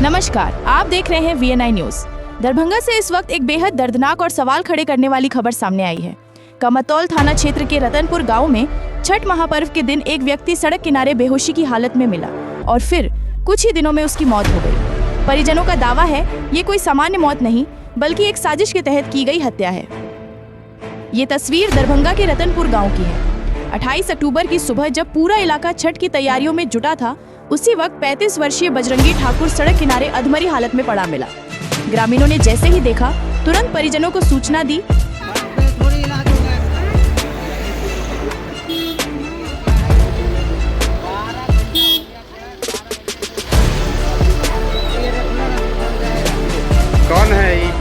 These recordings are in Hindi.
नमस्कार, आप देख रहे हैं VNI न्यूज। दरभंगा से इस वक्त एक बेहद दर्दनाक और सवाल खड़े करने वाली खबर सामने आई है। कमतौल थाना क्षेत्र के रतनपुर गांव में छठ महापर्व के दिन एक व्यक्ति सड़क किनारे बेहोशी की हालत में मिला और फिर कुछ ही दिनों में उसकी मौत हो गई। परिजनों का दावा है ये कोई सामान्य मौत नहीं बल्कि एक साजिश के तहत की गई हत्या है। ये तस्वीर दरभंगा के रतनपुर गाँव की है। 28 अक्टूबर की सुबह जब पूरा इलाका छठ की तैयारियों में जुटा था, उसी वक्त 35 वर्षीय बजरंगी ठाकुर सड़क किनारे अधमरी हालत में पड़ा मिला। ग्रामीणों ने जैसे ही देखा तुरंत परिजनों को सूचना दी।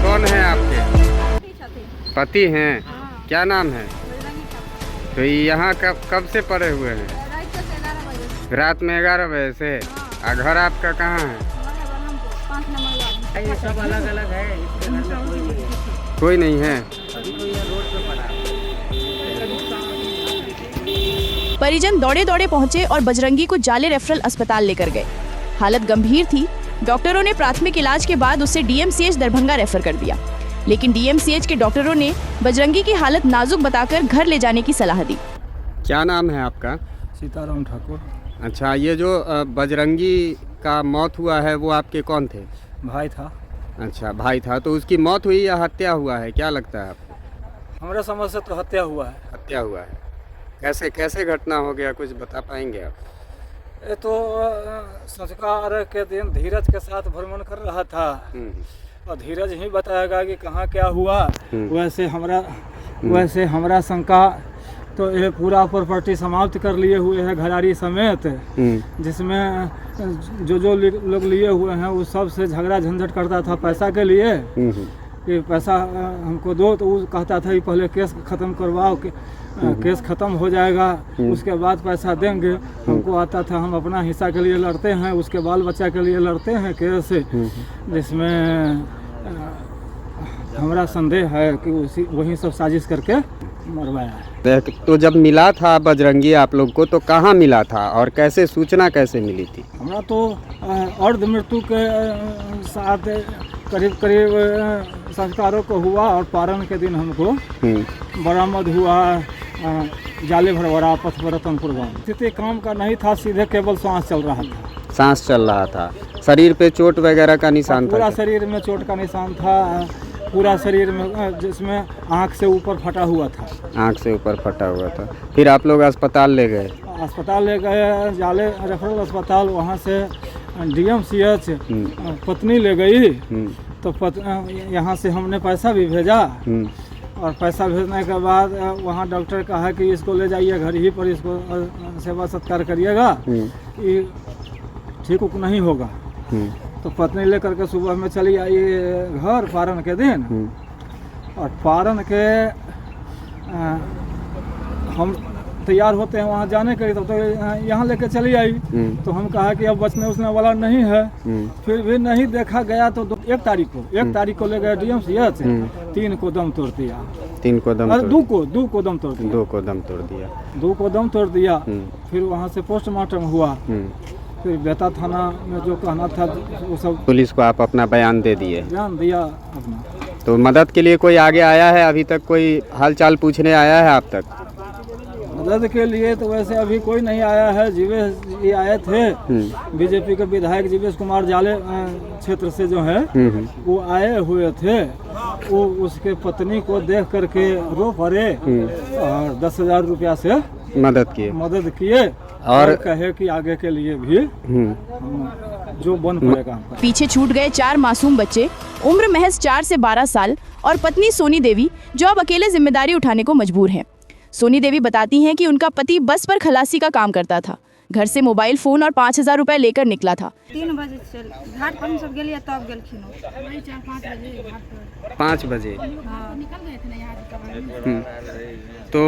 कौन है आपके पति हैं? क्या नाम है? तो यहाँ कब से पड़े हुए हैं? रात में 11 बजे से। घर आपका कहाँ है? ये सब अलग अलग है, इसके घर में कोई नहीं है। परिजन दौड़े दौड़े पहुंचे और बजरंगी को जाले रेफरल अस्पताल लेकर गए। हालत गंभीर थी। डॉक्टरों ने प्राथमिक इलाज के बाद उसे DMCH दरभंगा रेफर कर दिया, लेकिन DMCH के डॉक्टरों ने बजरंगी की हालत नाजुक बताकर घर ले जाने की सलाह दी। क्या नाम है आपका? सीताराम ठाकुर। अच्छा, ये जो बजरंगी का मौत हुआ है वो आपके कौन थे? भाई था। अच्छा, भाई था। तो उसकी मौत हुई या हत्या हुआ है, क्या लगता है आपको? हमारे समझ से तो हत्या हुआ है। हत्या हुआ है। कैसे घटना हो गया, कुछ बता पाएंगे आप? ये तो संस्कार के दिन धीरज के साथ भ्रमण कर रहा था और धीरज ही बताएगा कि कहाँ क्या हुआ। वैसे हमरा शंका तो ये पूरा प्रॉपर्टी समाप्त कर लिए हुए है घरारी समेत, जिसमें जो लोग लिए हुए हैं वो सब से झगड़ा झंझट करता था पैसा के लिए कि पैसा हमको दो, तो वो कहता था कि पहले केस ख़त्म करवाओ, केस ख़त्म हो जाएगा उसके बाद पैसा देंगे। हमको आता था, हम अपना हिस्सा के लिए लड़ते हैं, उसके बाल बच्चा के लिए लड़ते हैं केस, जिसमें हमारा संदेह है कि वही सब साजिश करके मरवाया है। तो जब मिला था बजरंगी आप लोग को तो कहाँ मिला था और सूचना कैसे मिली थी? हमारा तो अर्ध मृत्यु के साथ करीब संस्कारों को हुआ और पारण के दिन हमको बरामद हुआ जाले भरवरा पथ रतनपुर गाँव। स्थिति काम का नहीं था, सीधे केवल सांस चल रहा था। सांस चल रहा था। शरीर पे चोट वगैरह का निशान था? पूरा शरीर में चोट का निशान था, पूरा शरीर में, जिसमें आँख से ऊपर फटा हुआ था। आँख से ऊपर फटा हुआ था। फिर आप लोग अस्पताल ले गए? अस्पताल ले गए, जाले रेफरल अस्पताल। वहाँ से DMCH पत्नी ले गई, तो यहाँ से हमने पैसा भी भेजा और पैसा भेजने के बाद वहाँ डॉक्टर कहा कि इसको ले जाइए घर ही पर, इसको सेवा सत्कार करिएगा, ये ठीक उक नहीं होगा। तो पत्नी लेकर के सुबह में चली आई घर पारण के दिन, और पारण के हम तैयार होते हैं वहाँ जाने के लिए, तब तो यहाँ लेके चली आई। तो हम कहा कि अब बचने उसने वाला नहीं है, फिर भी नहीं देखा गया। तो 1 तारीख को ले गए DMCH, 3 को दम तोड़ दिया। 3 को दम? 2 को दम तोड़ दिया। 2 को दम तोड़ दिया। 2 को दम तोड़ दिया। फिर वहाँ से पोस्टमार्टम हुआ। फिर बेता थाना में जो कहना था वो सब, पुलिस को आप अपना बयान दे दिए? बयान दिया अपना। तो मदद के लिए कोई आगे आया है? अभी तक कोई हालचाल पूछने आया है आप तक? मदद के लिए तो वैसे अभी कोई नहीं आया है। जीवेश जी आए थे, BJP के विधायक जीवेश कुमार जाले क्षेत्र से जो है वो आए हुए थे। वो उसके पत्नी को देख करके रो पड़े और 10,000 रुपया से मदद किए और कहे कि आगे के लिए भी जो बन पड़ेगा। पीछे छूट गए 4 मासूम बच्चे, उम्र महज 4 से 12 साल, और पत्नी सोनी देवी जो अब अकेले जिम्मेदारी उठाने को मजबूर हैं। सोनी देवी बताती हैं कि उनका पति बस पर खलासी का काम करता था। घर से मोबाइल फोन और 5,000 रुपए लेकर निकला था। 3 बजे घाट पर सब गेलिए, तब गेलखिन 5 बजे। निकल गए थे ना यहाँ। तो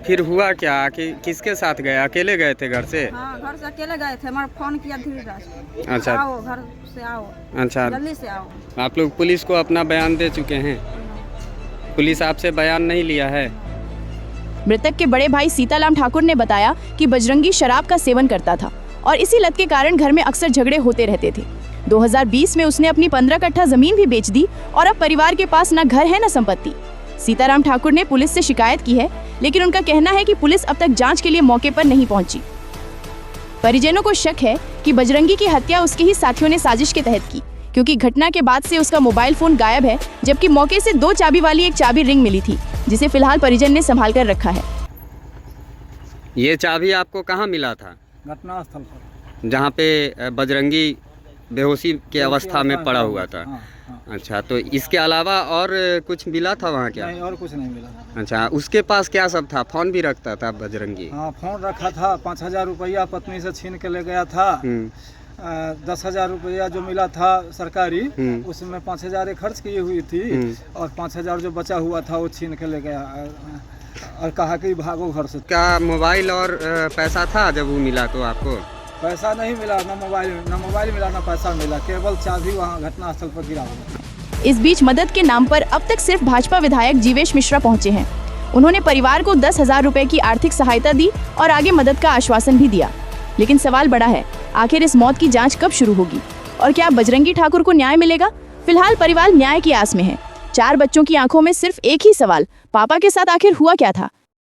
फिर हुआ क्या कि किसके साथ गए? अकेले गए थे घर से? हाँ, घर से अकेले गए थे। हमारा फोन किया धीरज, अच्छा आओ घर से आओ, अच्छा जल्दी से आओ। आप लोग पुलिस को अपना बयान दे चुके हैं? पुलिस आपसे बयान नहीं लिया है? मृतक के बड़े भाई सीताराम ठाकुर ने बताया कि बजरंगी शराब का सेवन करता था और इसी लत के कारण घर में अक्सर झगड़े होते रहते थे। 2020 में उसने अपनी 15 कट्ठा जमीन भी बेच दी और अब परिवार के पास न घर है न संपत्ति। सीताराम ठाकुर ने पुलिस से शिकायत की है, लेकिन उनका कहना है कि पुलिस अब तक जांच के लिए मौके पर नहीं पहुंची। परिजनों को शक है कि बजरंगी की हत्या उसके ही साथियों ने साजिश के तहत की, क्योंकि घटना के बाद से उसका मोबाइल फोन गायब है, जबकि मौके से 2 चाबी वाली एक चाबी रिंग मिली थी, जिसे फिलहाल परिजन ने संभाल कर रखा है। ये चाबी आपको कहाँ मिला था? घटना स्थल पर, जहाँ पे बजरंगी बेहोशी की अवस्था में पड़ा हुआ था। हाँ, हाँ। अच्छा, तो इसके अलावा और कुछ मिला था वहाँ क्या? नहीं, और कुछ नहीं मिला। अच्छा, उसके पास क्या सब था? फोन भी रखता था बजरंगी? हाँ, फोन रखा था। 5,000 रुपया पत्नी से छीन के ले गया था। 10,000 रुपया जो मिला था सरकारी, उसमें 5,000 खर्च की हुई थी और 5,000 जो बचा हुआ था वो छीन के ले गया और कहा कि भागो घर से। क्या मोबाइल और पैसा था जब वो मिला तो आपको? पैसा नहीं मिला, ना मोबाइल मिला, ना पैसा मिला, केवल चाबी वहाँ घटनास्थल पर गिरा हुआ। इस बीच मदद के नाम पर अब तक सिर्फ भाजपा विधायक जीवेश मिश्रा पहुंचे हैं। उन्होंने परिवार को 10,000 रुपए की आर्थिक सहायता दी और आगे मदद का आश्वासन भी दिया। लेकिन सवाल बड़ा है, आखिर इस मौत की जांच कब शुरू होगी और क्या बजरंगी ठाकुर को न्याय मिलेगा? फिलहाल परिवार न्याय की आस में है। 4 बच्चों की आंखों में सिर्फ एक ही सवाल, पापा के साथ आखिर हुआ क्या था?